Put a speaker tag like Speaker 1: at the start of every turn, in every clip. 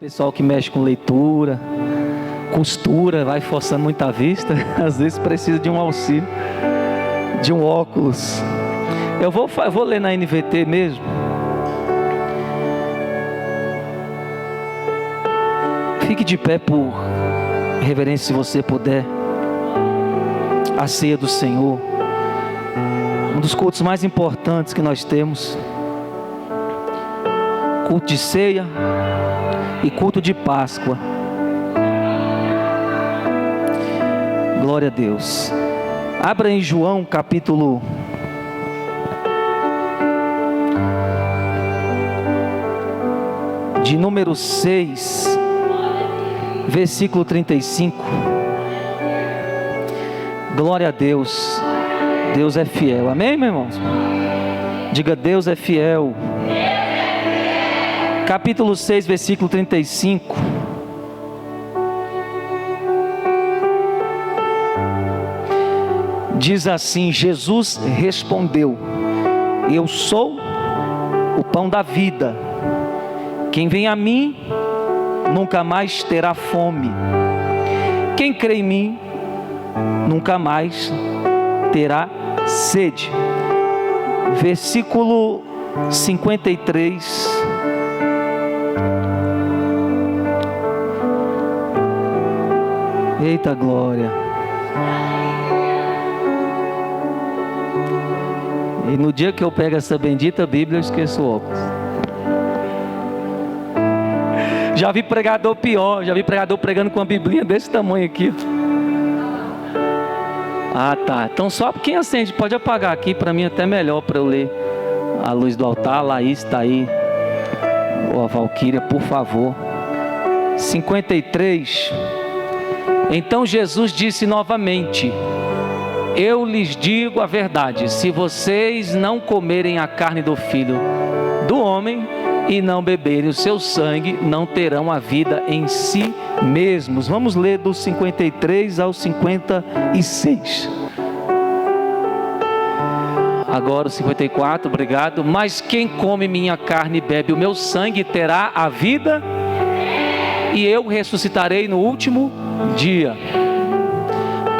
Speaker 1: Pessoal que mexe com leitura, costura, vai forçando muito a vista, às vezes precisa de um auxílio, de um óculos. Eu vou ler na NVT mesmo. Fique de pé por reverência, se você puder. A ceia do Senhor, um dos cultos mais importantes que nós temos. Culto de ceia e culto de Páscoa. Glória a Deus. Abra em João capítulo de número 6, versículo 35. Glória a Deus. Deus é fiel. Amém, meus irmãos? Diga: Deus é fiel. Capítulo 6, versículo 35. Diz assim: Jesus respondeu: eu sou o pão da vida. Quem vem a mim nunca mais terá fome. Quem crê em mim nunca mais terá sede. Versículo 53. Eita glória. E no dia que eu pego essa bendita Bíblia, eu esqueço o óculos. Já vi pregador pior, já vi pregador pregando com uma biblinha desse tamanho aqui. Ah, tá. Então só quem acende pode apagar aqui, para mim até melhor para eu ler a luz do altar. A Laís está aí. Ou a Valquíria, por favor. 53. Então Jesus disse novamente: eu lhes digo a verdade, se vocês não comerem a carne do Filho do Homem e não beberem o seu sangue, não terão a vida em si mesmos. Vamos ler do 53 ao 56. Agora o 54, obrigado. Mas quem come minha carne e bebe o meu sangue terá a vida, e eu ressuscitarei no último dia.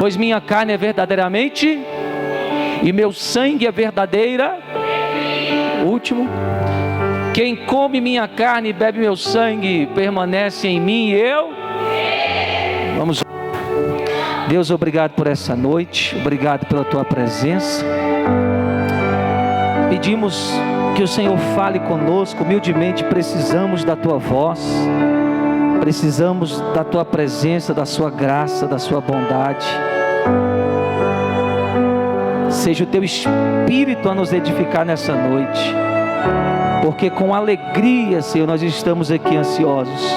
Speaker 1: Pois minha carne é verdadeiramente, e meu sangue é verdadeira. Último. Quem come minha carne e bebe meu sangue permanece em mim e eu. Vamos. Deus, obrigado por essa noite. Obrigado pela tua presença. Pedimos que o Senhor fale conosco. Humildemente precisamos da tua voz. Precisamos da tua presença, da sua graça, da sua bondade. Seja o teu Espírito a nos edificar nessa noite. Porque com alegria, Senhor, nós estamos aqui ansiosos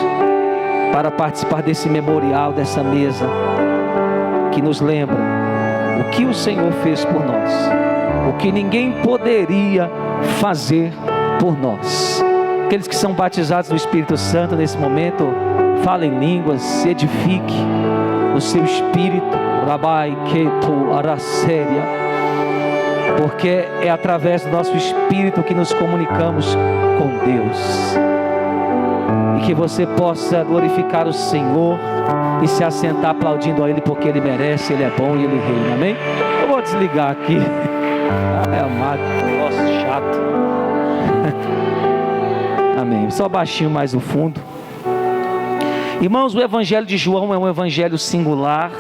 Speaker 1: para participar desse memorial, dessa mesa, que nos lembra o que o Senhor fez por nós, o que ninguém poderia fazer por nós. Aqueles que são batizados no Espírito Santo nesse momento, falem em línguas, se edifique no seu espírito. Rabai Ketu Araséria. Porque é através do nosso espírito que nos comunicamos com Deus. E que você possa glorificar o Senhor e se assentar aplaudindo a Ele, porque Ele merece, Ele é bom e Ele reina. Amém? Eu vou desligar aqui. É amado, nossa, chato. Amém. Só baixinho mais no fundo. Irmãos, o Evangelho de João é um evangelho singular.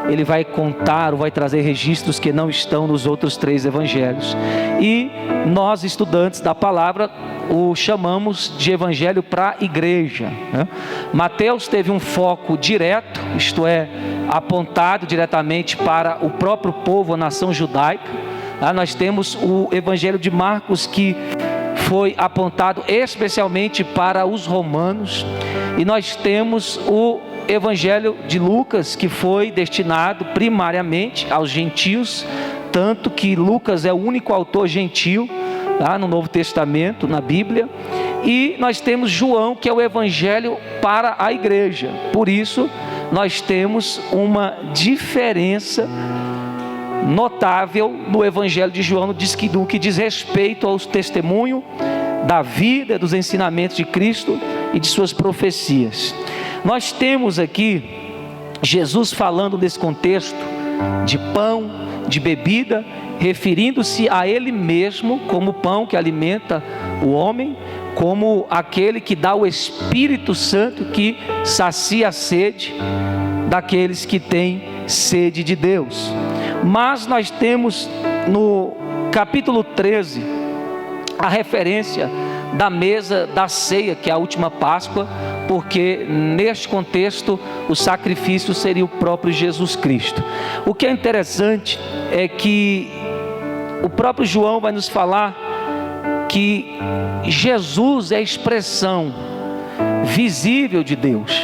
Speaker 1: Ele vai contar, ou vai trazer registros que não estão nos outros 3 evangelhos. E nós, estudantes da palavra, o chamamos de evangelho para a igreja, né? Mateus teve um foco direto, isto é, apontado diretamente para o próprio povo, a nação judaica. Nós temos o evangelho de Marcos, que foi apontado especialmente para os romanos. E nós temos o Evangelho de Lucas, que foi destinado primariamente aos gentios, tanto que Lucas é o único autor gentil no Novo Testamento, na Bíblia. E nós temos João, que é o Evangelho para a igreja. Por isso nós temos uma diferença notável no Evangelho de João, no que diz respeito ao testemunho da vida, dos ensinamentos de Cristo, e de suas profecias. Nós temos aqui Jesus falando nesse contexto de pão, de bebida, referindo-se a Ele mesmo como pão que alimenta o homem, como aquele que dá o Espírito Santo que sacia a sede daqueles que têm sede de Deus. Mas nós temos no capítulo 13 a referência da mesa da ceia, que é a última Páscoa, porque neste contexto o sacrifício seria o próprio Jesus Cristo. O que é interessante é que o próprio João vai nos falar que Jesus é a expressão visível de Deus.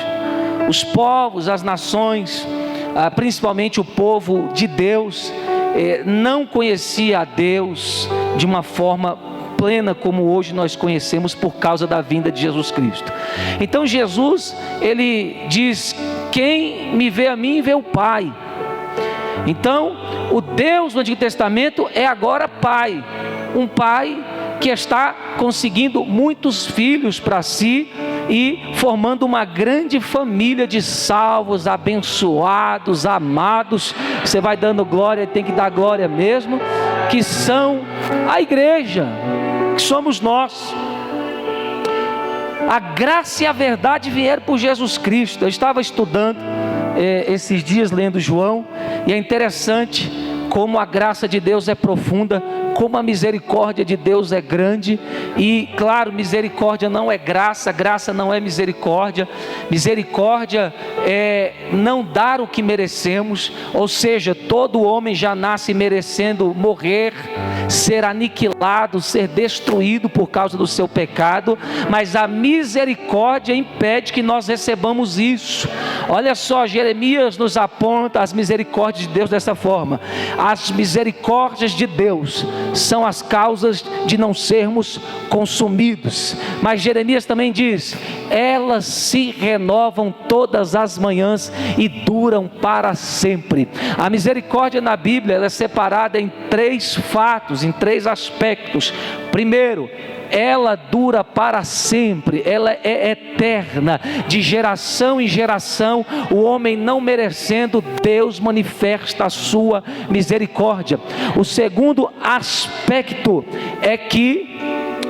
Speaker 1: Os povos, as nações, principalmente o povo de Deus, não conhecia a Deus de uma forma plena como hoje nós conhecemos por causa da vinda de Jesus Cristo. Então Jesus, ele diz: quem me vê a mim, vê o Pai. Então o Deus do Antigo Testamento é agora Pai, um Pai que está conseguindo muitos filhos para si e formando uma grande família de salvos, abençoados, amados. Você vai dando glória, tem que dar glória mesmo, que são a igreja, que somos nós. A graça e a verdade vieram por Jesus Cristo. Eu estava estudando esses dias, lendo João, e é interessante como a graça de Deus é profunda, como a misericórdia de Deus é grande. E claro, misericórdia não é graça, graça não é misericórdia. Misericórdia é não dar o que merecemos, ou seja, todo homem já nasce merecendo morrer, ser aniquilado, ser destruído por causa do seu pecado, mas a misericórdia impede que nós recebamos isso. Olha só, Jeremias nos aponta as misericórdias de Deus dessa forma: as misericórdias de Deus são as causas de não sermos consumidos. Mas Jeremias também diz: elas se renovam todas as manhãs e duram para sempre. A misericórdia na Bíblia, ela é separada em 3 fatos, em 3 aspectos. Primeiro, ela dura para sempre, ela é eterna, de geração em geração. O homem não merecendo, Deus manifesta a sua misericórdia. O segundo aspecto é que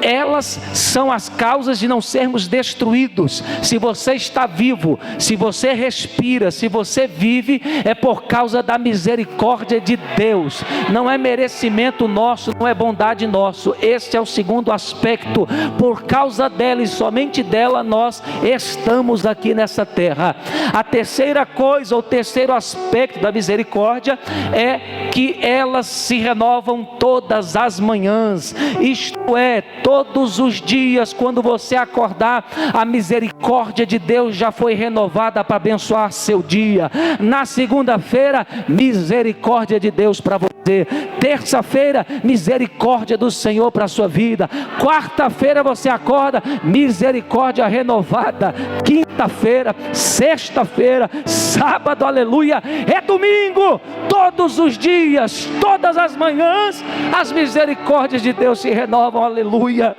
Speaker 1: elas são as causas de não sermos destruídos. Se você está vivo, se você respira, se você vive, é por causa da misericórdia de Deus. Não é merecimento nosso, não é bondade nosso. Esse é o segundo aspecto. Por causa dela e somente dela nós estamos aqui nessa terra. A terceira coisa, o terceiro aspecto da misericórdia é que elas se renovam todas as manhãs. Isto é, todos os dias, quando você acordar, a misericórdia de Deus já foi renovada para abençoar seu dia. Na segunda-feira, misericórdia de Deus para você. Terça-feira, misericórdia do Senhor para a sua vida. Quarta-feira você acorda, misericórdia renovada. Quinta-feira, sexta-feira, sábado, aleluia, é domingo. Todos os dias, todas as manhãs, as misericórdias de Deus se renovam, aleluia.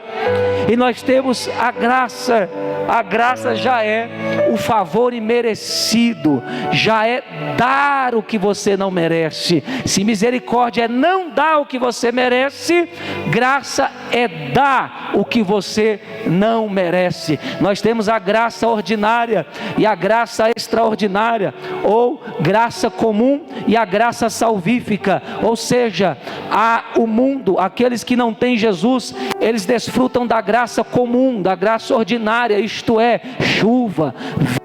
Speaker 1: E nós temos a graça já é o favor imerecido, já é dar o que você não merece. Se misericórdia é não dar o que você merece, graça é dar o que você não merece. Nós temos a graça ordinária e a graça extraordinária, ou graça comum e a graça salvífica. Ou seja, o mundo, aqueles que não têm Jesus, eles desfrutam da graça comum, da graça ordinária, isto é, chuva,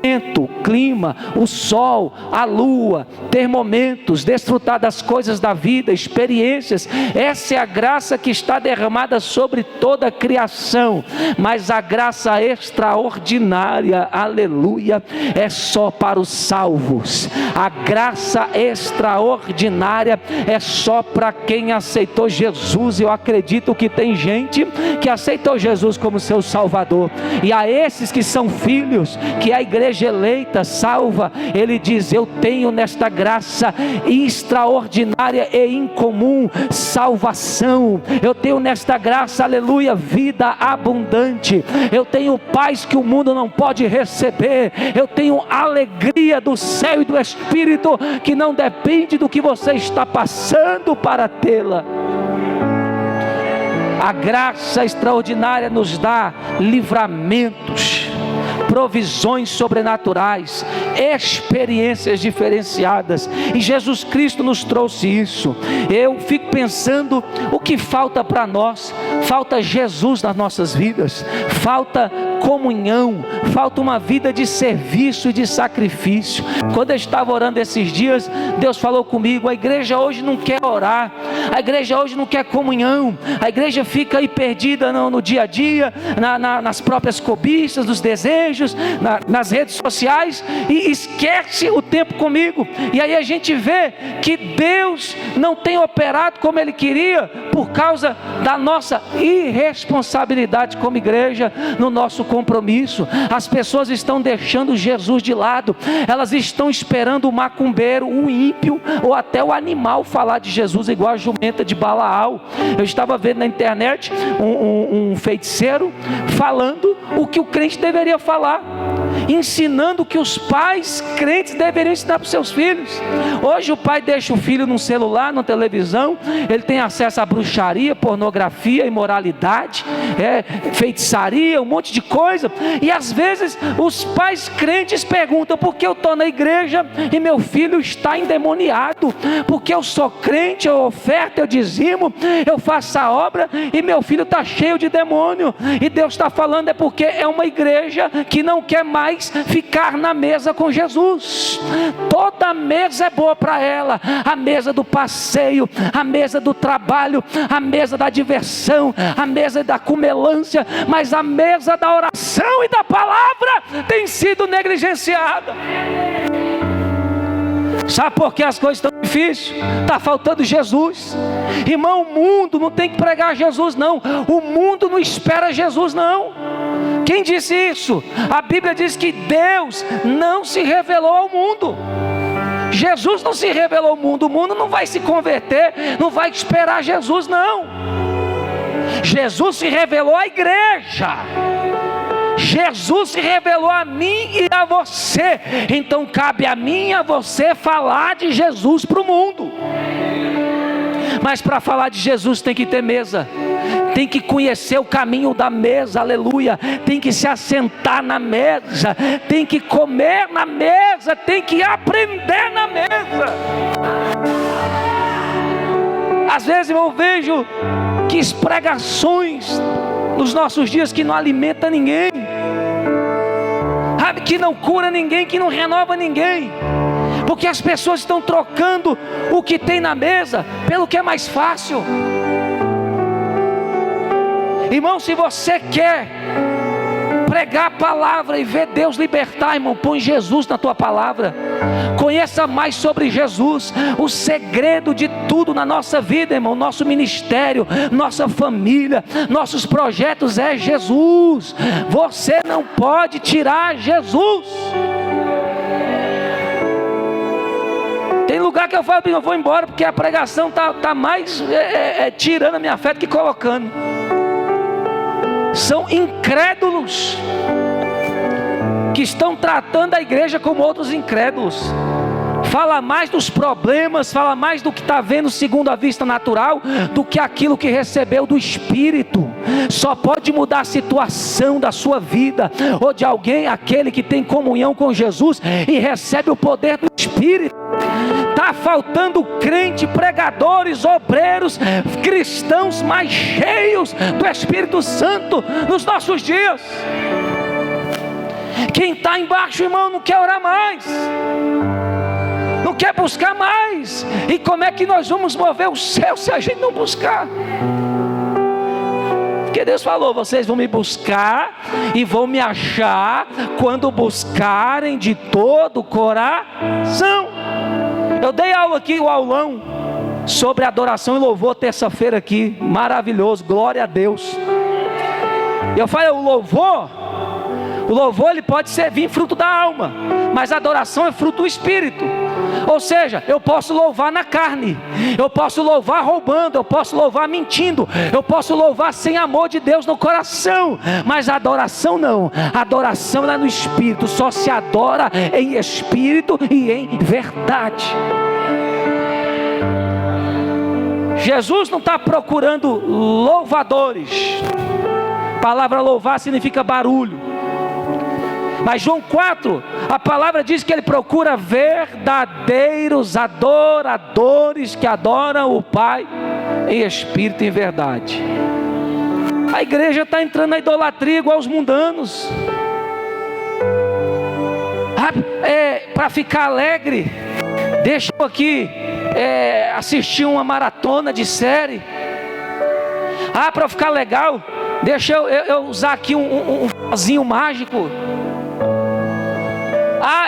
Speaker 1: vento, clima, o sol, a lua, ter momentos, desfrutar das coisas da vida, experiências. Essa é a graça que está derramada sobre toda a criação. Mas a graça extraordinária, aleluia, é só para os salvos. A graça extraordinária é só para quem aceitou Jesus. Eu acredito que tem gente que aceitou Jesus como seu Salvador, e a esses que são filhos, que é a igreja eleita, salva, ele diz: eu tenho nesta graça extraordinária e incomum salvação, eu tenho nesta graça, aleluia, vida abundante, eu tenho paz que o mundo não pode receber, eu tenho alegria do céu e do Espírito, que não depende do que você está passando para tê-la. A graça extraordinária nos dá livramentos, provisões sobrenaturais, experiências diferenciadas, e Jesus Cristo nos trouxe isso. Eu fico pensando, o que falta para nós? Falta Jesus nas nossas vidas, falta comunhão, falta uma vida de serviço e de sacrifício. Quando eu estava orando esses dias, Deus falou comigo: a igreja hoje não quer orar, a igreja hoje não quer comunhão, a igreja fica aí perdida no dia a dia, nas próprias cobiças, nos desejos, nas redes sociais, e esquece o tempo comigo. E aí a gente vê que Deus não tem operado como Ele queria, por causa da nossa irresponsabilidade como igreja, no nosso compromisso. As pessoas estão deixando Jesus de lado, elas estão esperando o macumbeiro, o ímpio, ou até o animal falar de Jesus, igual a jumenta de Balaal. Eu estava vendo na internet um feiticeiro falando o que o crente deveria falar, ensinando o que os pais crentes deveriam ensinar para os seus filhos. Hoje o pai deixa o filho num celular, numa televisão, ele tem acesso a bruxaria, pornografia, imoralidade, feitiçaria, um monte de coisa, e às vezes os pais crentes perguntam: por que eu estou na igreja e meu filho está endemoniado? Porque eu sou crente, eu oferto, eu dizimo, eu faço a obra, e meu filho está cheio de demônio. E Deus está falando, é porque é uma igreja que não quer mais ficar na mesa com Jesus. Toda mesa é boa para ela, a mesa do passeio, a mesa do trabalho, a mesa da diversão, a mesa da comelância, mas a mesa da oração e da palavra tem sido negligenciada. Sabe por que as coisas estão difíceis? Está faltando Jesus. Irmão, o mundo não tem que pregar Jesus não, o mundo não espera Jesus não. Quem disse isso? A Bíblia diz que Deus não se revelou ao mundo. Jesus não se revelou ao mundo, o mundo não vai se converter, não vai esperar Jesus não. Jesus se revelou à igreja. Jesus se revelou a mim e a você. Então cabe a mim e a você falar de Jesus para o mundo. Mas para falar de Jesus tem que ter mesa, tem que conhecer o caminho da mesa, aleluia, tem que se assentar na mesa, tem que comer na mesa, tem que aprender na mesa. Às vezes eu vejo que pregações nos nossos dias que não alimenta ninguém, que não cura ninguém, que não renova ninguém, porque as pessoas estão trocando o que tem na mesa pelo que é mais fácil. Irmão, se você quer pregar a palavra e ver Deus libertar, irmão, põe Jesus na tua palavra. Conheça mais sobre Jesus. O segredo de tudo na nossa vida, irmão, nosso ministério, nossa família, nossos projetos é Jesus. Você não pode tirar Jesus. Tem lugar que eu falo: eu vou embora porque a pregação está mais tirando a minha fé do que colocando. São incrédulos que estão tratando a igreja como outros incrédulos. Fala mais dos problemas, fala mais do que está vendo segundo a vista natural, do que aquilo que recebeu do Espírito. Só pode mudar a situação da sua vida ou de alguém aquele que tem comunhão com Jesus e recebe o poder do Espírito. Está faltando crente, pregadores, obreiros, cristãos mais cheios do Espírito Santo nos nossos dias. Quem está embaixo, irmão, não quer orar mais, não quer buscar mais. E como é que nós vamos mover o céu se a gente não buscar? Porque Deus falou: vocês vão me buscar e vão me achar quando buscarem de todo o coração. Eu dei aula aqui, o aulão sobre adoração e louvor, terça-feira aqui, maravilhoso, glória a Deus. Eu falei: o louvor O louvor ele pode vir fruto da alma, mas a adoração é fruto do Espírito. Ou seja, eu posso louvar na carne, eu posso louvar roubando, eu posso louvar mentindo, eu posso louvar sem amor de Deus no coração, mas a adoração não. A adoração é no Espírito, só se adora em Espírito e em verdade. Jesus não está procurando louvadores. A palavra louvar significa barulho. Mas João 4, a palavra diz que ele procura verdadeiros adoradores que adoram o Pai em espírito e em verdade. A igreja está entrando na idolatria igual os mundanos. Para ficar alegre, deixa eu aqui assistir uma maratona de série. Para ficar legal, deixa eu usar aqui um pozinho mágico.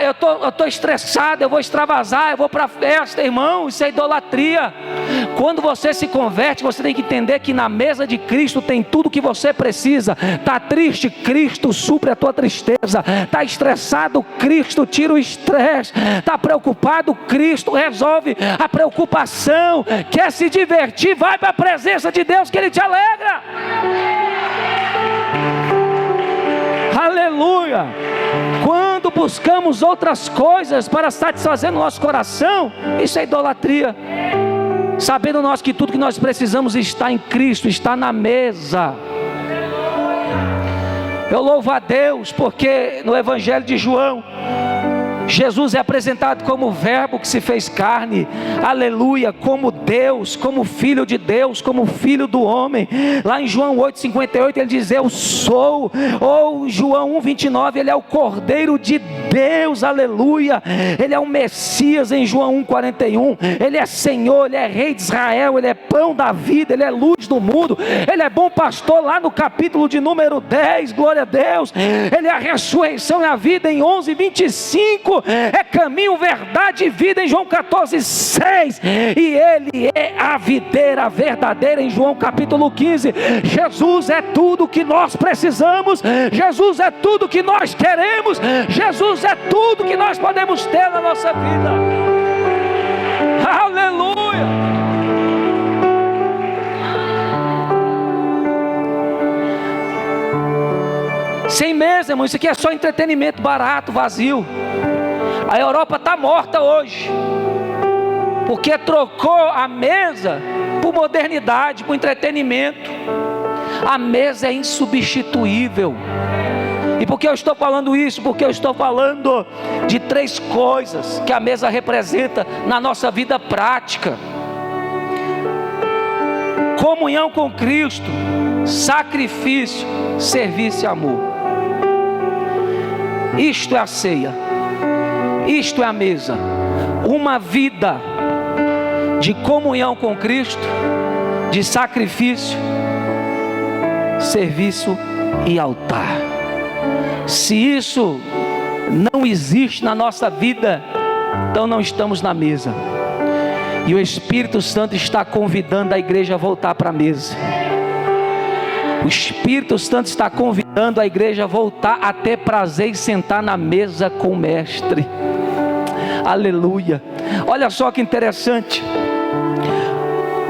Speaker 1: Eu estou estressado, eu vou extravasar, eu vou para a festa. Irmão, isso é idolatria. Quando você se converte, você tem que entender que na mesa de Cristo tem tudo que você precisa. Está triste? Cristo supre a tua tristeza. Está estressado? Cristo tira o estresse. Está preocupado? Cristo resolve a preocupação. Quer se divertir? Vai para a presença de Deus que Ele te alegra. Aleluia. Quando buscamos outras coisas para satisfazer nosso coração, isso é idolatria. Sabendo nós que tudo que nós precisamos está em Cristo, está na mesa. Eu louvo a Deus porque no Evangelho de João, Jesus é apresentado como o Verbo que se fez carne, aleluia, como Deus, como Filho de Deus, como Filho do homem. Lá em João 8,58 ele diz: eu sou. Ou João 1,29, ele é o Cordeiro de Deus, aleluia. Ele é o Messias em João 1,41. Ele é Senhor, ele é Rei de Israel, ele é pão da vida, ele é luz do mundo, ele é bom pastor lá no capítulo de número 10, glória a Deus. Ele é a ressurreição e a vida em 11,25. É caminho, verdade e vida em João 14,6. E Ele é a videira verdadeira em João capítulo 15. Jesus é tudo que nós precisamos. Jesus é tudo que nós queremos. Jesus é tudo que nós podemos ter na nossa vida. Aleluia. Sem mesa, irmão, isso aqui é só entretenimento barato, vazio. A Europa está morta hoje, porque trocou a mesa por modernidade, por entretenimento. A mesa é insubstituível. E por que eu estou falando isso? Porque eu estou falando de 3 coisas que a mesa representa na nossa vida prática: comunhão com Cristo, sacrifício, serviço e amor. Isto é a ceia. Isto é a mesa. Uma vida de comunhão com Cristo, de sacrifício, serviço e altar. Se isso não existe na nossa vida, então não estamos na mesa. E o Espírito Santo está convidando a igreja a voltar para a mesa. O Espírito Santo está convidando a igreja a voltar a ter prazer e sentar na mesa com o Mestre. Aleluia. Olha só que interessante.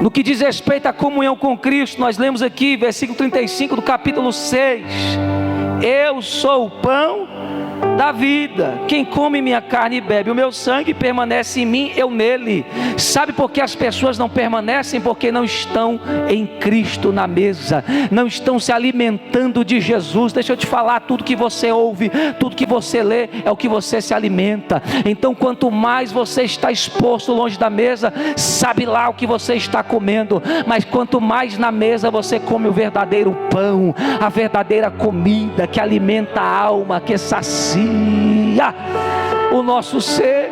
Speaker 1: No que diz respeito à comunhão com Cristo, nós lemos aqui, versículo 35 do capítulo 6. Eu sou o pão da vida. Quem come minha carne e bebe o meu sangue permanece em mim, eu nele. Sabe por que as pessoas não permanecem? Porque não estão em Cristo na mesa, não estão se alimentando de Jesus. Deixa eu te falar, tudo que você ouve, tudo que você lê, é o que você se alimenta. Então quanto mais você está exposto longe da mesa, sabe lá o que você está comendo. Mas quanto mais na mesa você come o verdadeiro pão, a verdadeira comida que alimenta a alma, que sacia o nosso ser.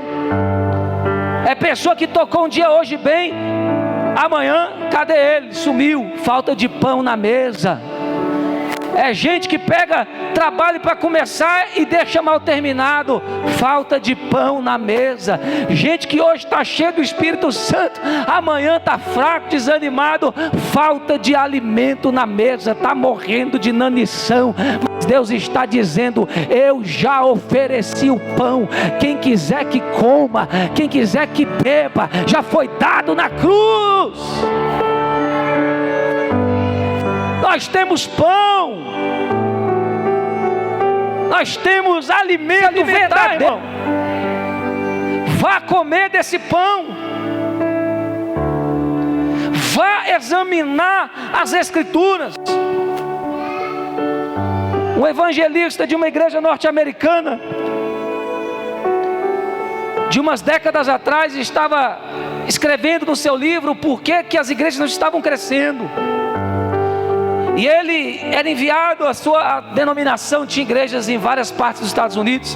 Speaker 1: É pessoa que tocou um dia hoje bem, amanhã cadê ele? Sumiu, falta de pão na mesa. É gente que pega trabalho para começar e deixa mal terminado, falta de pão na mesa. Gente que hoje está cheio do Espírito Santo, amanhã está fraco, desanimado, falta de alimento na mesa, está morrendo de inanição. Mas Deus está dizendo: eu já ofereci o pão, quem quiser que coma, quem quiser que beba, já foi dado na cruz. Nós temos pão, nós temos alimento verdadeiro. Vá comer desse pão, vá examinar as Escrituras. Um evangelista de uma igreja norte-americana, de umas décadas atrás, estava escrevendo no seu livro por que as igrejas não estavam crescendo. E ele era enviado, a sua denominação tinha igrejas em várias partes dos Estados Unidos,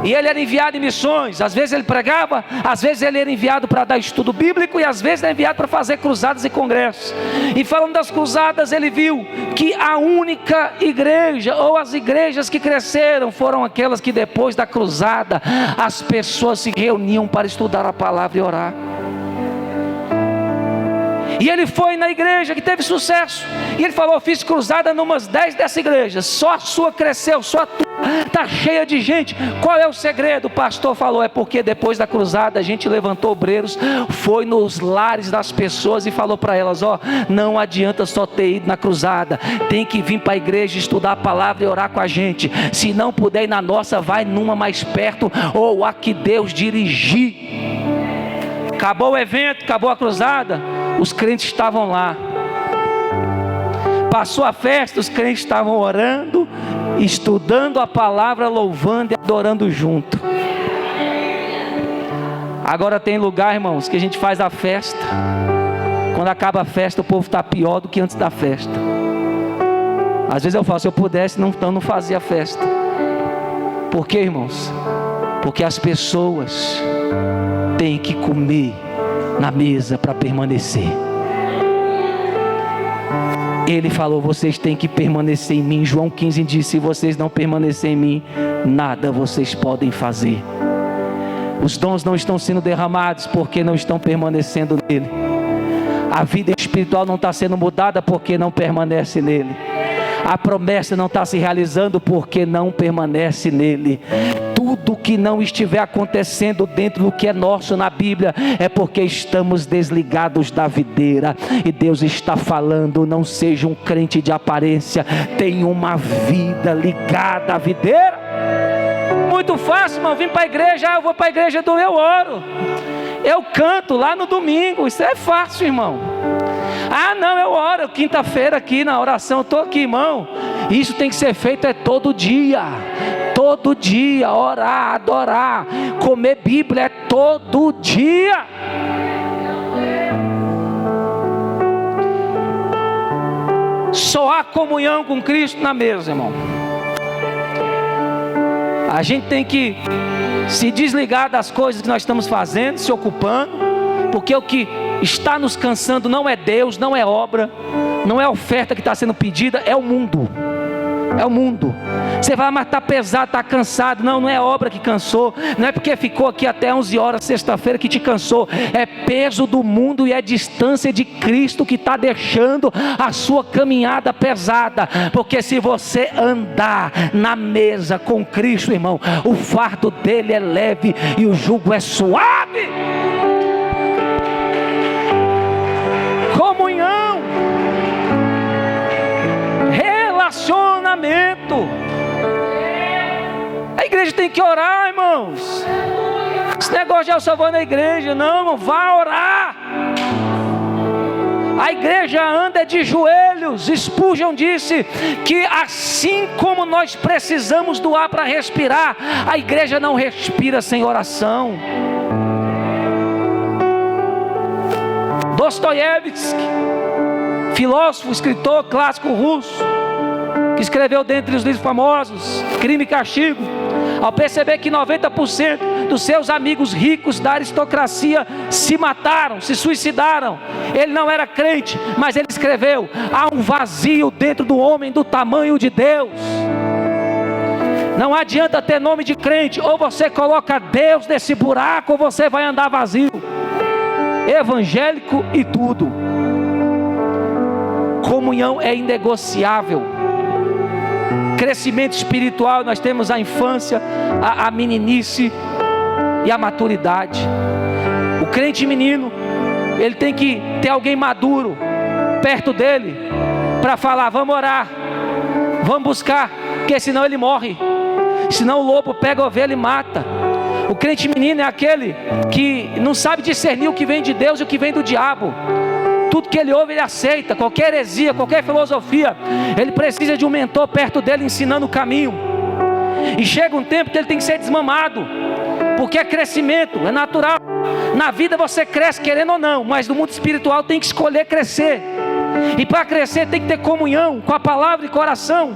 Speaker 1: e ele era enviado em missões. Às vezes ele pregava, às vezes ele era enviado para dar estudo bíblico, e às vezes era enviado para fazer cruzadas e congressos. E falando das cruzadas, ele viu que a única igreja, ou as igrejas que cresceram, foram aquelas que depois da cruzada as pessoas se reuniam para estudar a palavra e orar. E ele foi na igreja que teve sucesso, e ele falou: fiz cruzada numas 10 dessas igrejas, só a sua cresceu, só a tua está cheia de gente. Qual é o segredo? O pastor falou: é porque depois da cruzada a gente levantou obreiros, foi nos lares das pessoas e falou para elas: ó, não adianta só ter ido na cruzada, tem que vir para a igreja estudar a palavra e orar com a gente. Se não puder ir na nossa, vai numa mais perto, ou a que Deus dirigir. Acabou o evento, acabou a cruzada, os crentes estavam lá. Passou a festa, os crentes estavam orando, estudando a palavra, louvando e adorando junto. Agora tem lugar, irmãos, que a gente faz a festa, quando acaba a festa o povo está pior do que antes da festa. Às vezes eu falo: se eu pudesse, então não fazia festa. Por quê, irmãos? Porque as pessoas têm que comer na mesa para permanecer. Ele falou: vocês têm que permanecer em mim. João 15 diz: se vocês não permanecerem em mim, nada vocês podem fazer. Os dons não estão sendo derramados porque não estão permanecendo nele. A vida espiritual não está sendo mudada porque não permanece nele. A promessa não está se realizando porque não permanece nele. Tudo que não estiver acontecendo dentro do que é nosso na Bíblia é porque estamos desligados da videira. E Deus está falando: não seja um crente de aparência, tenha uma vida ligada à videira. Muito fácil, irmão, vim para a igreja. Eu vou para a igreja, eu oro, eu canto lá no domingo. Isso é fácil, irmão. Não, eu oro quinta-feira aqui na oração, eu estou aqui, irmão. Isso tem que ser feito todo dia. Todo dia, orar, adorar, comer Bíblia é todo dia. Só há comunhão com Cristo na mesa, irmão. A gente tem que se desligar das coisas que nós estamos fazendo, se ocupando, porque o que está nos cansando não é Deus, não é obra, não é a oferta que está sendo pedida, é o mundo. É o mundo. Você vai: mas está pesado, está cansado. Não é obra que cansou, não é porque ficou aqui até 11 horas sexta-feira que te cansou. É peso do mundo e é distância de Cristo que está deixando a sua caminhada pesada. Porque se você andar na mesa com Cristo, irmão, o fardo dele é leve e o jugo é suave. Comunhão, relacionamento. A igreja tem que orar, irmãos. Esse negócio de eu só vou na igreja, não, irmão, vá orar. A igreja anda de joelhos. Spurgeon disse que assim como nós precisamos do ar para respirar, a igreja não respira sem oração. Dostoiévski, filósofo, escritor clássico russo, que escreveu dentre os livros famosos Crime e Castigo, ao perceber que 90% dos seus amigos ricos da aristocracia se mataram, se suicidaram, ele não era crente, mas ele escreveu: há um vazio dentro do homem do tamanho de Deus. Não adianta ter nome de crente, ou você coloca Deus nesse buraco, ou você vai andar vazio, evangélico e tudo. Comunhão é inegociável. crescimento espiritual, nós temos a infância, a meninice e a maturidade. O crente menino, ele tem que ter alguém maduro perto dele, para falar: vamos orar, vamos buscar, porque senão ele morre, senão o lobo pega a ovelha e mata. O crente menino é aquele que não sabe discernir o que vem de Deus e o que vem do diabo. Tudo que ele ouve ele aceita, qualquer heresia, qualquer filosofia. Ele precisa de um mentor perto dele ensinando o caminho. E chega um tempo que ele tem que ser desmamado, porque é crescimento, é natural. Na vida você cresce querendo ou não, mas no mundo espiritual tem que escolher crescer. E para crescer tem que ter comunhão com a palavra e coração.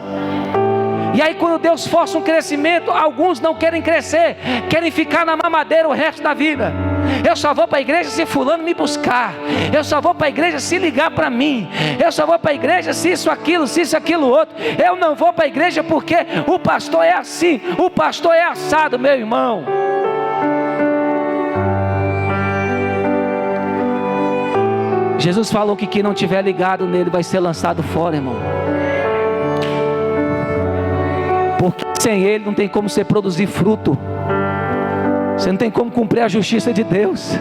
Speaker 1: E aí quando Deus força um crescimento, alguns não querem crescer, querem ficar na mamadeira o resto da vida. Eu só vou para a igreja se fulano me buscar. Eu só vou para a igreja se ligar para mim. Eu só vou para a igreja se isso, aquilo, outro. Eu não vou para a igreja porque o pastor é assim, o pastor é assado, meu irmão. Jesus falou que quem não tiver ligado nele vai ser lançado fora, irmão. Porque sem ele não tem como você produzir fruto. Você não tem como cumprir a justiça de Deus.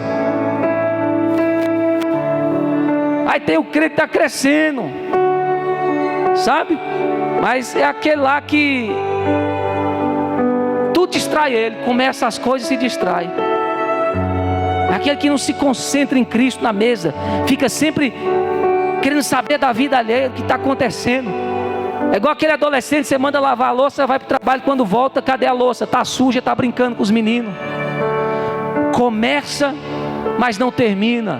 Speaker 1: Aí tem o crente que está crescendo, sabe? Mas é aquele lá que tudo distrai ele. Começa as coisas e se distrai. Aquele que não se concentra em Cristo na mesa, fica sempre querendo saber da vida alheia, o que está acontecendo. É igual aquele adolescente, você manda lavar a louça, vai para o trabalho, quando volta, cadê a louça? Está suja, está brincando com os meninos. Começa, mas não termina.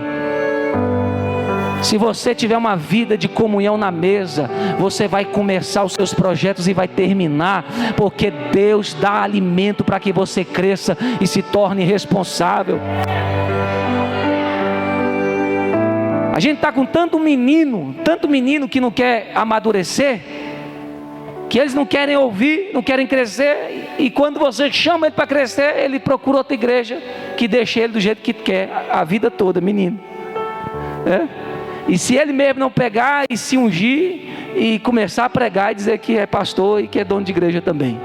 Speaker 1: Se você tiver uma vida de comunhão na mesa, você vai começar os seus projetos e vai terminar, porque Deus dá alimento para que você cresça e se torne responsável. A gente está com tanto menino que não quer amadurecer, que eles não querem ouvir, não querem crescer, e quando você chama ele para crescer, ele procura outra igreja que deixa ele do jeito que quer, a vida toda, menino. E se ele mesmo não pegar e se ungir e começar a pregar e dizer que é pastor e que é dono de igreja também.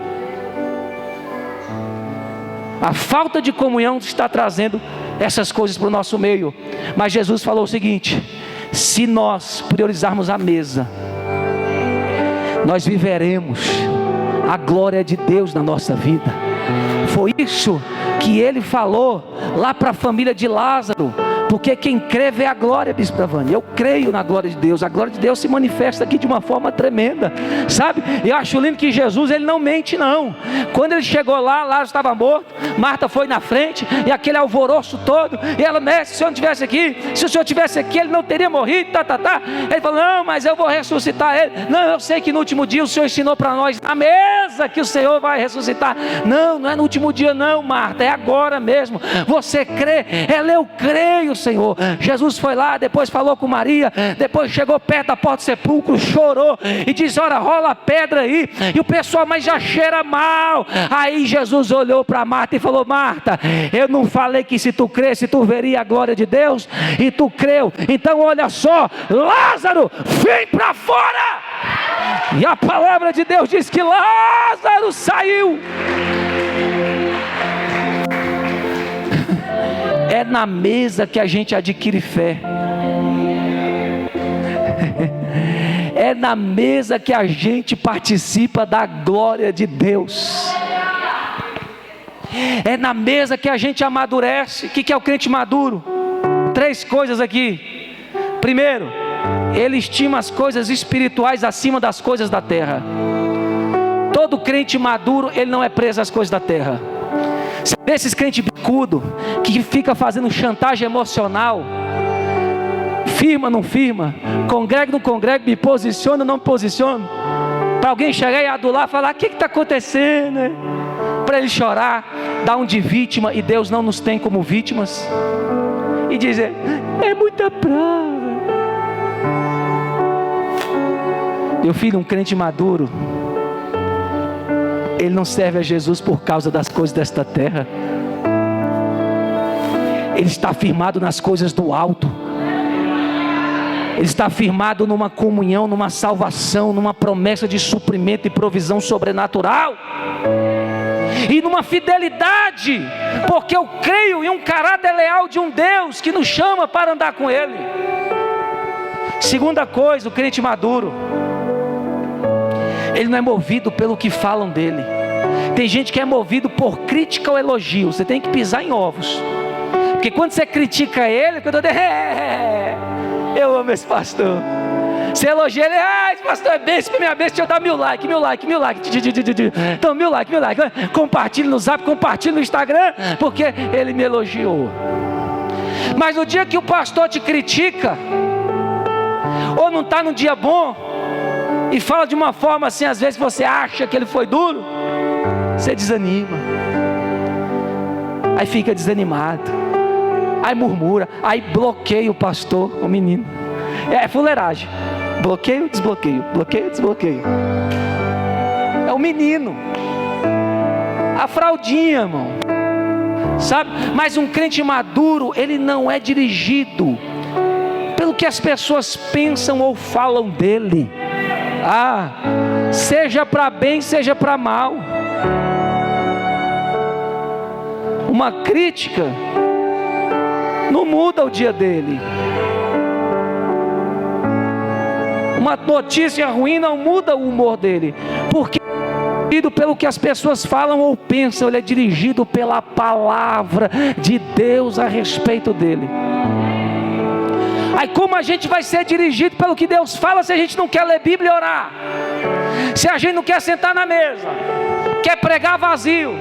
Speaker 1: A falta de comunhão está trazendo essas coisas para o nosso meio. Mas Jesus falou o seguinte: se nós priorizarmos a mesa, nós viveremos a glória de Deus na nossa vida. Foi isso que ele falou lá para a família de Lázaro. Porque quem crê vê a glória, Bispo Avani. Eu creio na glória de Deus. A glória de Deus se manifesta aqui de uma forma tremenda, sabe? Eu acho lindo que Jesus, ele não mente não. Quando ele chegou lá, Lázaro estava morto, Marta foi na frente, e aquele alvoroço todo, e ela: mestre, se o senhor não estivesse aqui, se o senhor estivesse aqui, ele não teria morrido, Ele falou: não, mas eu vou ressuscitar ele. Não, eu sei que no último dia o senhor ensinou para nós na mesa que o Senhor vai ressuscitar. Não, não é no último dia não, Marta, é agora mesmo. Você crê? Ela: eu creio, Senhor. Jesus foi lá, depois falou com Maria, depois chegou perto da porta do sepulcro, chorou e disse: ora, rola a pedra aí. E o pessoal: mas já cheira mal. Aí Jesus olhou para Marta e falou: Marta, eu não falei que se tu cresce, tu veria a glória de Deus? E tu creu. Então olha só, Lázaro, vem para fora. E a palavra de Deus diz que Lázaro saiu. É na mesa que a gente adquire fé. É na mesa que a gente participa da glória de Deus. É na mesa que a gente amadurece. O que é o crente maduro? 3 coisas aqui. Primeiro, ele estima as coisas espirituais acima das coisas da terra. Todo crente maduro, ele não é preso às coisas da terra. Esses crentes bicudo que fica fazendo chantagem emocional, firma, não firma, congrega, não congrega, me posiciona, não me posiciono, para alguém chegar e adular, falar: o que está acontecendo? Para ele chorar, dar um de vítima, e Deus não nos tem como vítimas, e dizer: é muita prova. Meu filho, um crente maduro, ele não serve a Jesus por causa das coisas desta terra. Ele está firmado nas coisas do alto. Ele está firmado numa comunhão, numa salvação, numa promessa de suprimento e provisão sobrenatural. E numa fidelidade, porque eu creio em um caráter leal de um Deus que nos chama para andar com Ele. Segunda coisa, o crente maduro, ele não é movido pelo que falam dele. Tem gente que é movido por crítica ou elogio. Você tem que pisar em ovos, porque quando você critica ele, eu amo esse pastor. Você elogia ele, esse pastor é bênção, minha bênção, deixa eu dar 1000 likes, 1000 likes, 1000 likes. Então 1000 likes, 1000 likes. Compartilhe no Zap, compartilhe no Instagram, porque ele me elogiou. Mas no dia que o pastor te critica, ou não está no dia bom, e fala de uma forma assim, às vezes você acha que ele foi duro, você desanima, aí fica desanimado, aí murmura, aí bloqueia o pastor, o menino. É fuleiragem. Bloqueio, desbloqueio, bloqueio, desbloqueio. É o menino, a fraldinha, irmão, sabe? Mas um crente maduro, ele não é dirigido pelo que as pessoas pensam ou falam dele. Seja para bem, seja para mal. Uma crítica não muda o dia dele. Uma notícia ruim não muda o humor dele, porque ele é dirigido pelo que as pessoas falam ou pensam. Ele é dirigido pela palavra de Deus a respeito dele. Aí como a gente vai ser dirigido pelo que Deus fala se a gente não quer ler Bíblia e orar? Se a gente não quer sentar na mesa, quer pregar vazio,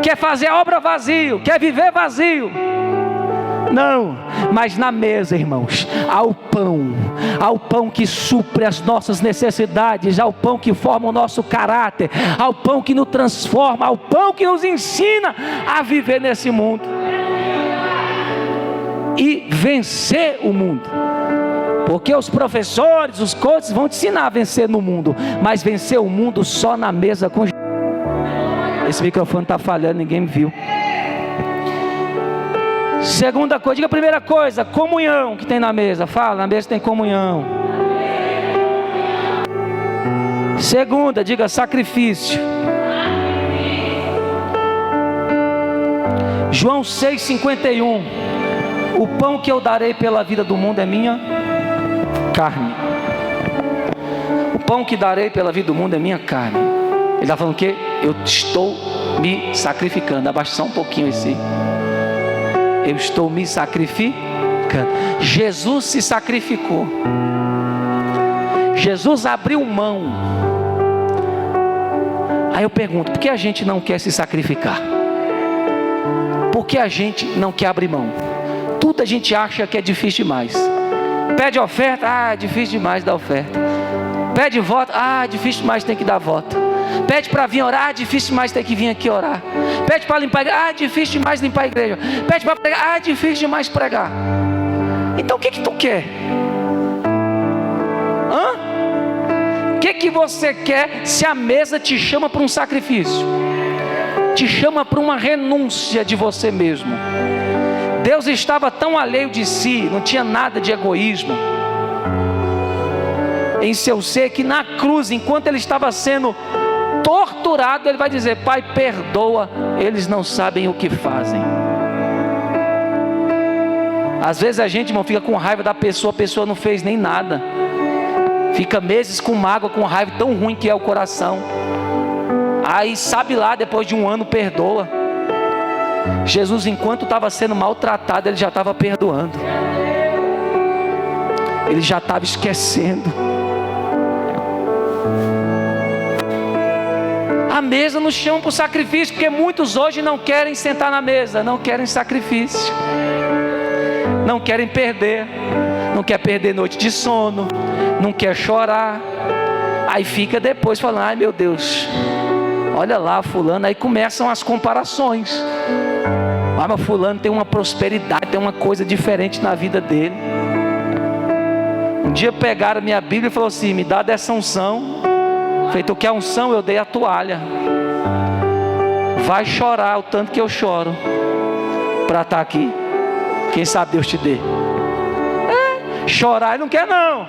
Speaker 1: quer fazer a obra vazio, quer viver vazio? Não, mas na mesa, irmãos, há o pão que supre as nossas necessidades, há o pão que forma o nosso caráter, há o pão que nos transforma, há o pão que nos ensina a viver nesse mundo e vencer o mundo. Porque os professores, os coaches vão te ensinar a vencer no mundo, mas vencer o mundo só na mesa com Jesus. Esse microfone está falhando, ninguém me viu. Segunda coisa, diga a primeira coisa, comunhão que tem na mesa. Fala, na mesa tem comunhão. Segunda, diga sacrifício. João 6,51. O pão que eu darei pela vida do mundo é minha carne. O pão que darei pela vida do mundo é minha carne. Ele está falando que eu estou me sacrificando. Abaixa só um pouquinho esse. Eu estou me sacrificando. Jesus se sacrificou. Jesus abriu mão. Aí eu pergunto, por que a gente não quer se sacrificar? Por que a gente não quer abrir mão? Tudo a gente acha que é difícil demais. Pede oferta, é difícil demais dar oferta. Pede voto, difícil demais tem que dar voto. Pede para vir orar, difícil demais ter que vir aqui orar. Pede para limpar a igreja, difícil demais limpar a igreja. Pede para pregar, difícil demais pregar. Então o que tu quer? O que você quer se a mesa te chama para um sacrifício? Te chama para uma renúncia de você mesmo. Deus estava tão alheio de si, não tinha nada de egoísmo em seu ser, que na cruz, enquanto ele estava sendo torturado, ele vai dizer: Pai, perdoa, eles não sabem o que fazem. Às vezes a gente, irmão, fica com raiva da pessoa, a pessoa não fez nem nada, fica meses com mágoa, com raiva, tão ruim que é o coração. Aí sabe lá, depois de um ano perdoa. Jesus, enquanto estava sendo maltratado, ele já estava perdoando, ele já estava esquecendo. A mesa nos chama para o sacrifício, porque muitos hoje não querem sentar na mesa, não querem sacrifício, não querem perder, não quer perder noite de sono, não quer chorar. Aí fica depois falando: ai meu Deus, olha lá fulano. Aí começam as comparações. Mas fulano tem uma prosperidade, tem uma coisa diferente na vida dele. Um dia pegaram a minha Bíblia e falaram assim: me dá dessa unção. Feito que a unção, eu dei a toalha. Vai chorar o tanto que eu choro para estar aqui. Quem sabe Deus te dê. Chorar ele não quer não.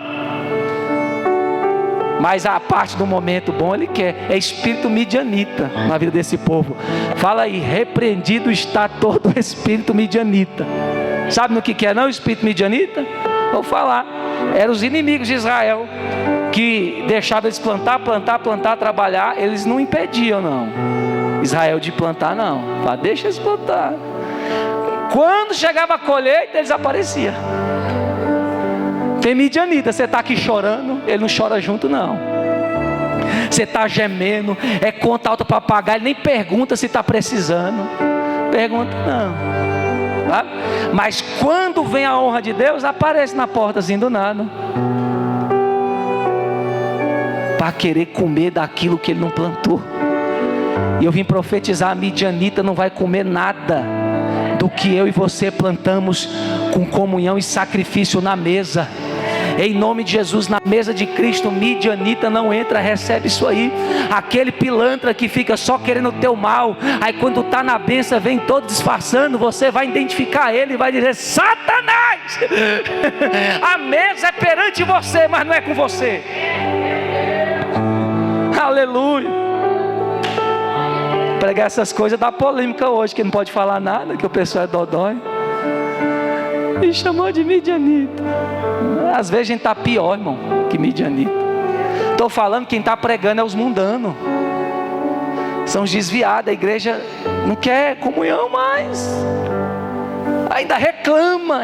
Speaker 1: Mas a parte do momento bom ele quer. É espírito midianita na vida desse povo. Fala aí, repreendido está todo o espírito midianita. Sabe no que é não o espírito midianita? Vou falar. Eram os inimigos de Israel, que deixavam eles plantar, trabalhar. Eles não impediam não Israel de plantar não. Fala, deixa eles plantar. Quando chegava a colheita, eles apareciam. Tem midianita, você está aqui chorando, ele não chora junto não. Você está gemendo, é conta alta para pagar, ele nem pergunta se está precisando. Pergunta não, tá? Mas quando vem a honra de Deus, aparece na portazinha do nada, para querer comer daquilo que ele não plantou. E eu vim profetizar, a midianita não vai comer nada do que eu e você plantamos com comunhão e sacrifício na mesa. Em nome de Jesus, na mesa de Cristo, midianita não entra, recebe isso aí. Aquele pilantra que fica só querendo o teu mal, aí quando está na bênção, vem todo disfarçando, você vai identificar ele e vai dizer: Satanás, a mesa é perante você, mas não é com você. Aleluia. Pregar essas coisas dá polêmica hoje, que não pode falar nada, que o pessoal é dodói. Me chamou de midianita. Às vezes a gente está pior, irmão, que midianita. Estou falando, quem está pregando é os mundanos. São os desviados. A igreja não quer comunhão mais. Ainda reclama.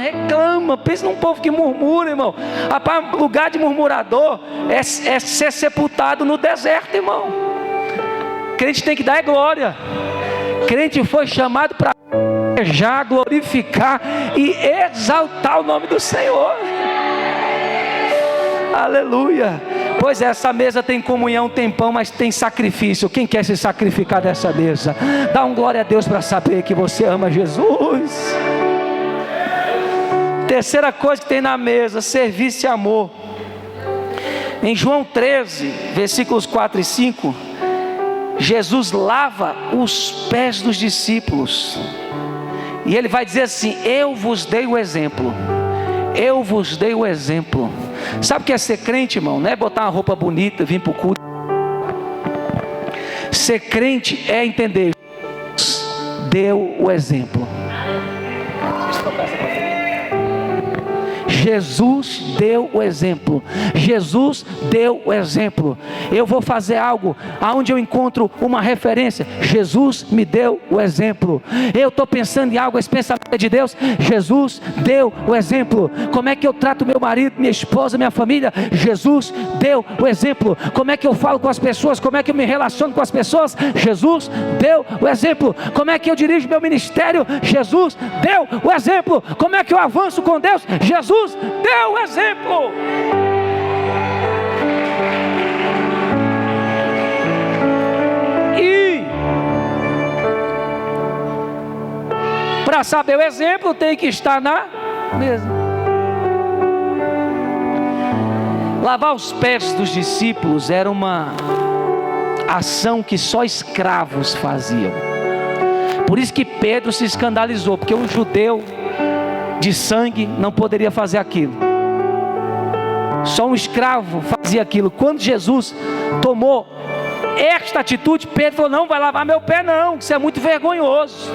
Speaker 1: Pensa num povo que murmura, irmão. Rapaz, lugar de murmurador é ser sepultado no deserto, irmão. Crente tem que dar glória. Crente foi chamado para já glorificar e exaltar o nome do Senhor. Aleluia. Pois é, essa mesa tem comunhão, tem pão, mas tem sacrifício. Quem quer se sacrificar dessa mesa? Dá um glória a Deus para saber que você ama Jesus. Terceira coisa que tem na mesa: serviço e amor. Em João 13, versículos 4 e 5, Jesus lava os pés dos discípulos. E ele vai dizer assim: eu vos dei o exemplo. Eu vos dei o exemplo. Sabe o que é ser crente, irmão? Não é botar uma roupa bonita, vir para o culto. Ser crente é entender: Jesus deu o exemplo. Jesus deu o exemplo. Jesus deu o exemplo. Eu vou fazer algo aonde eu encontro uma referência. Jesus me deu o exemplo. Eu estou pensando em algo, esse pensamento é de Deus. Jesus deu o exemplo. Como é que eu trato meu marido, minha esposa, minha família? Jesus deu o exemplo. Como é que eu falo com as pessoas? Como é que eu me relaciono com as pessoas? Jesus deu o exemplo. Como é que eu dirijo meu ministério? Jesus deu o exemplo. Como é que eu avanço com Deus? Jesus deu o exemplo. E para saber o exemplo, tem que estar na mesa. Lavar os pés dos discípulos era uma ação que só escravos faziam. Por isso que Pedro se escandalizou, porque um judeu de sangue não poderia fazer aquilo. Só um escravo fazia aquilo. Quando Jesus tomou esta atitude, Pedro falou: não vai lavar meu pé não, isso é muito vergonhoso.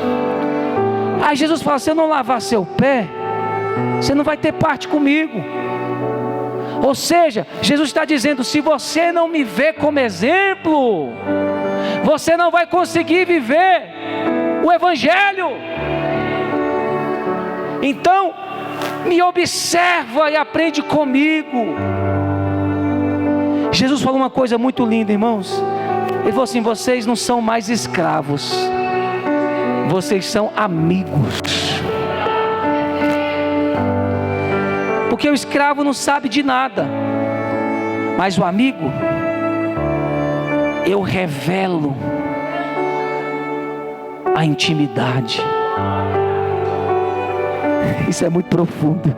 Speaker 1: Aí Jesus falou: se eu não lavar seu pé, você não vai ter parte comigo. Ou seja, Jesus está dizendo: se você não me vê como exemplo, você não vai conseguir viver o Evangelho. Então, me observa e aprende comigo. Jesus falou uma coisa muito linda, irmãos. Ele falou assim: vocês não são mais escravos, vocês são amigos. Porque o escravo não sabe de nada, mas o amigo, eu revelo a intimidade. Isso é muito profundo.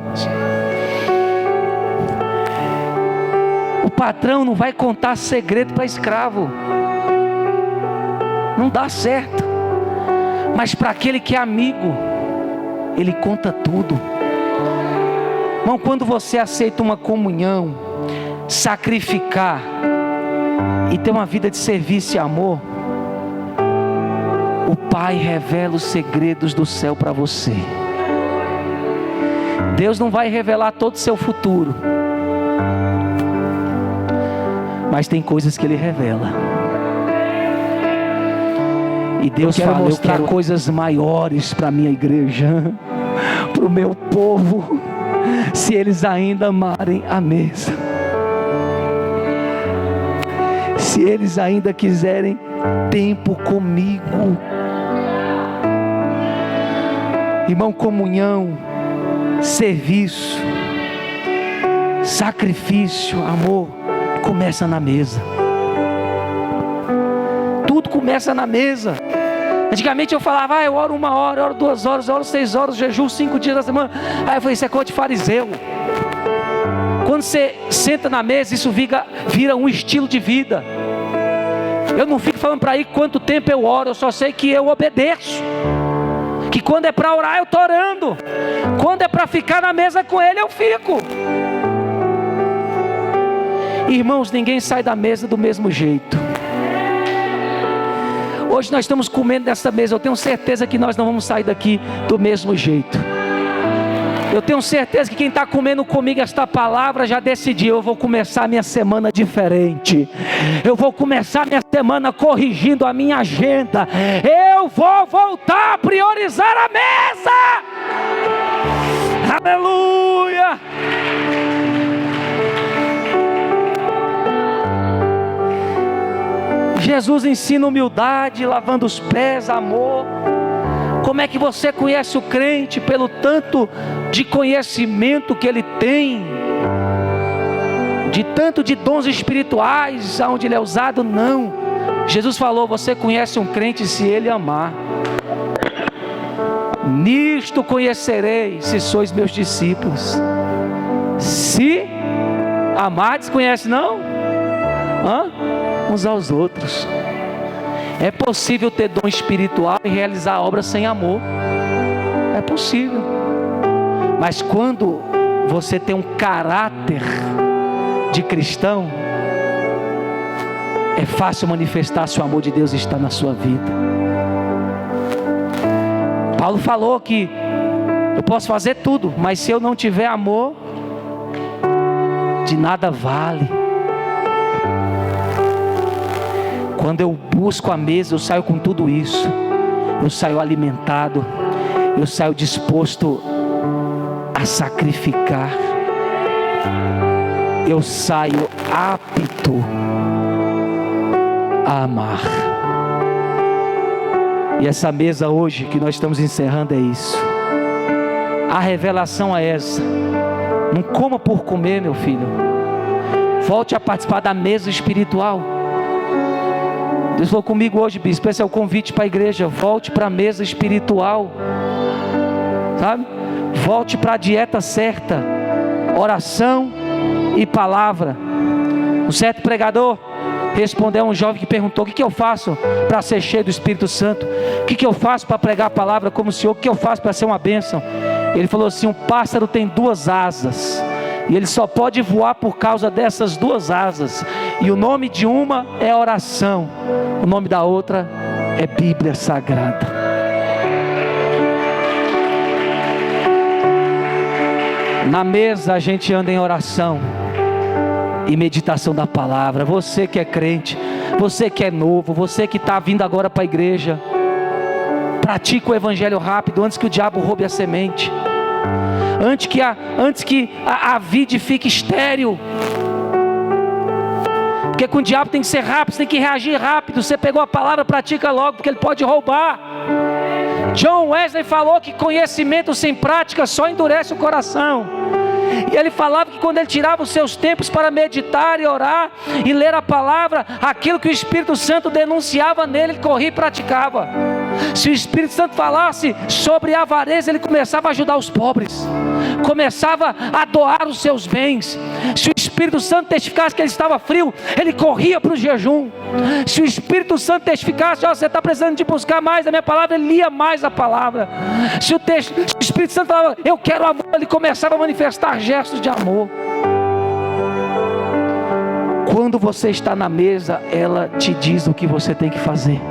Speaker 1: O patrão não vai contar segredo para escravo, não dá certo. Mas para aquele que é amigo, ele conta tudo. Irmão, quando você aceita uma comunhão, sacrificar e ter uma vida de serviço e amor, o Pai revela os segredos do céu para você. Deus não vai revelar todo o seu futuro, mas tem coisas que Ele revela. E Deus fala: eu quero coisas maiores para a minha igreja, para o meu povo, se eles ainda amarem a mesa, se eles ainda quiserem tempo comigo. Irmão, comunhão, serviço, sacrifício, amor, começa na mesa. Tudo começa na mesa. Antigamente eu falava: eu oro 1 hora, eu oro 2 horas, eu oro 6 horas, jejum 5 dias da semana. Aí eu falei: isso é coisa de fariseu. Quando você senta na mesa, isso vira um estilo de vida. Eu não fico falando para aí quanto tempo eu oro, eu só sei que eu obedeço. Que quando é para orar, eu estou orando. Quando é para ficar na mesa com Ele, eu fico. Irmãos, ninguém sai da mesa do mesmo jeito. Hoje nós estamos comendo dessa mesa, eu tenho certeza que nós não vamos sair daqui do mesmo jeito. Eu tenho certeza que quem está comendo comigo esta palavra já decidiu: eu vou começar a minha semana diferente. Eu vou começar a minha semana corrigindo a minha agenda. Eu vou voltar a priorizar a mesa. Aleluia! Jesus ensina humildade, lavando os pés, amor. Como é que você conhece o crente? Pelo tanto de conhecimento que ele tem, de tanto de dons espirituais, aonde ele é usado? Não. Jesus falou: você conhece um crente se ele amar. Nisto conhecereis se sois meus discípulos, se amardes. Conhece não? Uns aos outros. É possível ter dom espiritual e realizar obras sem amor. É possível. Mas quando você tem um caráter de cristão, é fácil manifestar se o amor de Deus está na sua vida. Paulo falou que eu posso fazer tudo, mas se eu não tiver amor, de nada vale. Quando eu busco a mesa, eu saio com tudo isso. Eu saio alimentado. Eu saio disposto a sacrificar. Eu saio apto a amar. E essa mesa hoje que nós estamos encerrando é isso. A revelação é essa. Não coma por comer, meu filho. Volte a participar da mesa espiritual. Deus falou comigo hoje, bispo, esse é o convite para a igreja. Volte para a mesa espiritual, sabe? Volte para a dieta certa, oração e palavra. Um certo pregador respondeu a um jovem que perguntou: o que eu faço para ser cheio do Espírito Santo? O que eu faço para pregar a palavra como o Senhor? O que eu faço para ser uma bênção? Ele falou assim: um pássaro tem 2 asas, e ele só pode voar por causa dessas 2 asas. E o nome de uma é oração, o nome da outra é Bíblia Sagrada. Na mesa a gente anda em oração e meditação da palavra. Você que é crente, você que é novo, você que está vindo agora para a igreja, pratica o evangelho rápido antes que o diabo roube a semente, antes que a vide fique estéril. Porque com o diabo tem que ser rápido, você tem que reagir rápido. Você pegou a palavra, pratica logo, porque ele pode roubar. John Wesley falou que conhecimento sem prática só endurece o coração. E ele falava que quando ele tirava os seus tempos para meditar e orar e ler a palavra, aquilo que o Espírito Santo denunciava nele, ele corria e praticava. Se o Espírito Santo falasse sobre a avareza, ele começava a ajudar os pobres, começava a doar os seus bens. Se o Espírito Espírito Santo testificasse que ele estava frio, ele corria para o jejum. Se o Espírito Santo testificasse, você está precisando de buscar mais a minha palavra, ele lia mais a palavra. Se o Espírito Santo falava, eu quero amor, ele começava a manifestar gestos de amor. Quando você está na mesa, ela te diz o que você tem que fazer,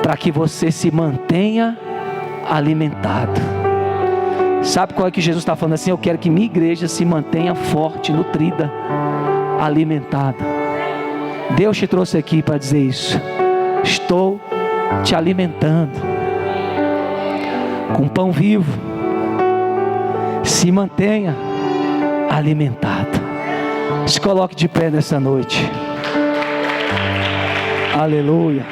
Speaker 1: para que você se mantenha alimentado. Sabe qual é que Jesus está falando assim? Eu quero que minha igreja se mantenha forte, nutrida, alimentada. Deus te trouxe aqui para dizer isso. Estou te alimentando com pão vivo. Se mantenha alimentado. Se coloque de pé nessa noite. Aleluia.